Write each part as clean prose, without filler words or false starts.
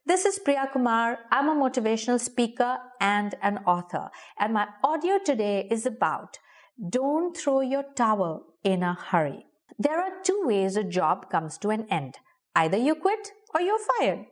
This is Priya Kumar. I'm a motivational speaker and an author. And my audio today is about don't throw your towel in a hurry. There are two ways a job comes to an end. Either you quit or you're fired.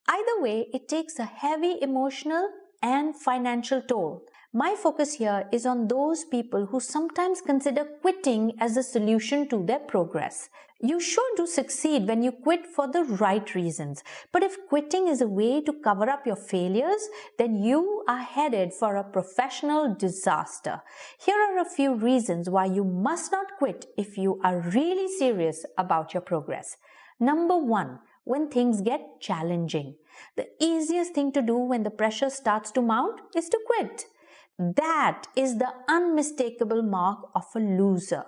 Either way, it takes a heavy emotional and financial toll. My focus here is on those people who sometimes consider quitting as a solution to their progress. You sure do succeed when you quit for the right reasons. But if quitting is a way to cover up your failures, then you are headed for a professional disaster. Here are a few reasons why you must not quit if you are really serious about your progress. Number one, when things get challenging. The easiest thing to do when the pressure starts to mount is to quit. That is the unmistakable mark of a loser.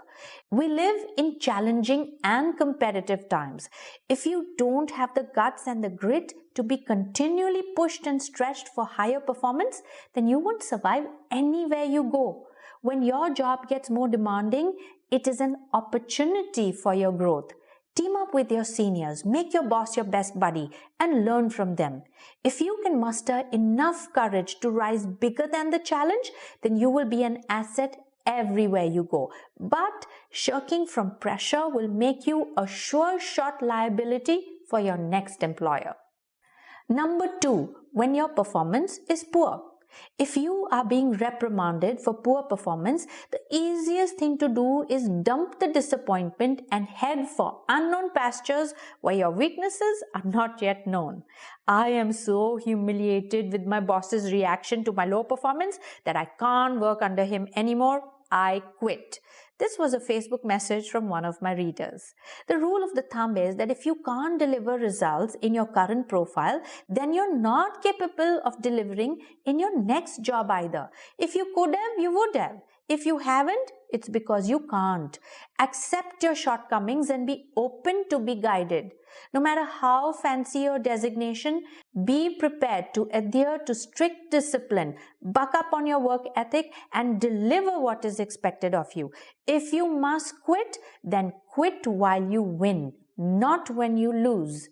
We live in challenging and competitive times. If you don't have the guts and the grit to be continually pushed and stretched for higher performance, then you won't survive anywhere you go. When your job gets more demanding, it is an opportunity for your growth. Team up with your seniors, make your boss your best buddy, and learn from them. If you can muster enough courage to rise bigger than the challenge, then you will be an asset everywhere you go. But shirking from pressure will make you a sure shot liability for your next employer. Number two, when your performance is poor. If you are being reprimanded for poor performance, the easiest thing to do is dump the disappointment and head for unknown pastures where your weaknesses are not yet known. I am so humiliated with my boss's reaction to my low performance that I can't work under him anymore. I quit. This was a Facebook message from one of my readers. The rule of the thumb is that if you can't deliver results in your current profile, then you're not capable of delivering in your next job either. If you could have, you would have. If you haven't, it's because you can't. Accept your shortcomings and be open to be guided. No matter how fancy your designation, be prepared to adhere to strict discipline, buck up on your work ethic, and deliver what is expected of you. If you must quit, then quit while you win, not when you lose.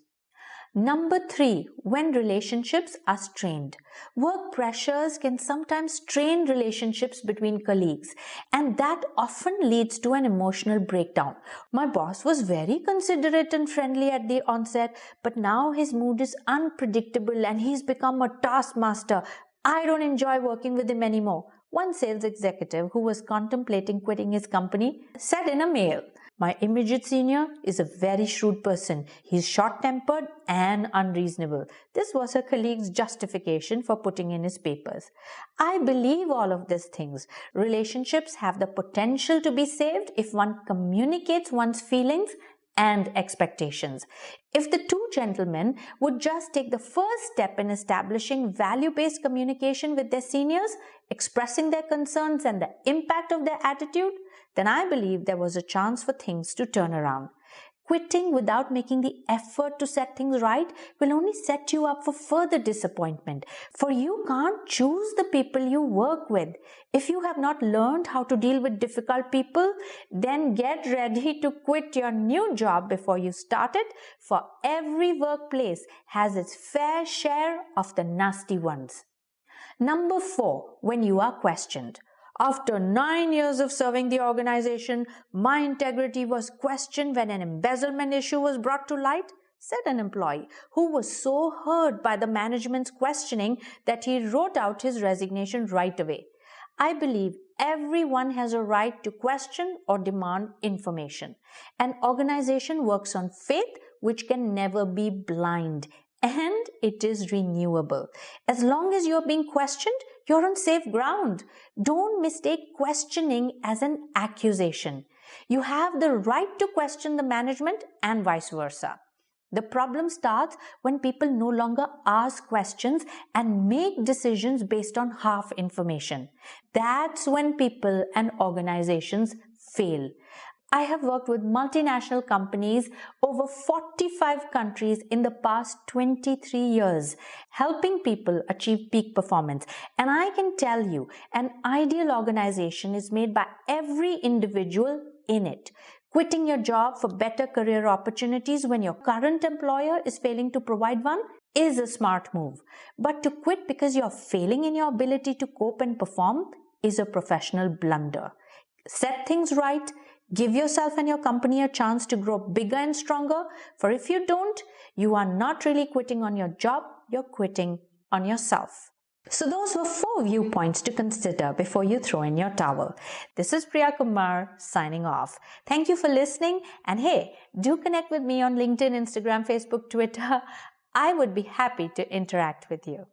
Number three, when relationships are strained. Work pressures can sometimes strain relationships between colleagues, and that often leads to an emotional breakdown. My boss was very considerate and friendly at the onset, but now his mood is unpredictable and he's become a taskmaster. I don't enjoy working with him anymore. One sales executive who was contemplating quitting his company said in a mail, "My immediate senior is a very shrewd person. He's short-tempered and unreasonable." This was her colleague's justification for putting in his papers. I believe all of these things. Relationships have the potential to be saved if one communicates one's feelings and expectations. If the two gentlemen would just take the first step in establishing value-based communication with their seniors, expressing their concerns and the impact of their attitude, then I believe there was a chance for things to turn around. Quitting without making the effort to set things right will only set you up for further disappointment, for you can't choose the people you work with. If you have not learned how to deal with difficult people, then get ready to quit your new job before you start it, for every workplace has its fair share of the nasty ones. Number four, when you are questioned. After 9 years of serving the organization, my integrity was questioned when an embezzlement issue was brought to light, said an employee who was so hurt by the management's questioning that he wrote out his resignation right away. I believe everyone has a right to question or demand information. An organization works on faith, which can never be blind, and it is renewable. As long as you're being questioned, you're on safe ground. Don't mistake questioning as an accusation. You have the right to question the management and vice versa. The problem starts when people no longer ask questions and make decisions based on half information. That's when people and organizations fail. I have worked with multinational companies over 45 countries in the past 23 years, helping people achieve peak performance. And I can tell you, an ideal organization is made by every individual in it. Quitting your job for better career opportunities when your current employer is failing to provide one is a smart move. But to quit because you're failing in your ability to cope and perform is a professional blunder. Set things right. Give yourself and your company a chance to grow bigger and stronger. For if you don't, you are not really quitting on your job, you're quitting on yourself. So those were 4 viewpoints to consider before you throw in your towel. This is Priya Kumar signing off. Thank you for listening. And hey, do connect with me on LinkedIn, Instagram, Facebook, Twitter. I would be happy to interact with you.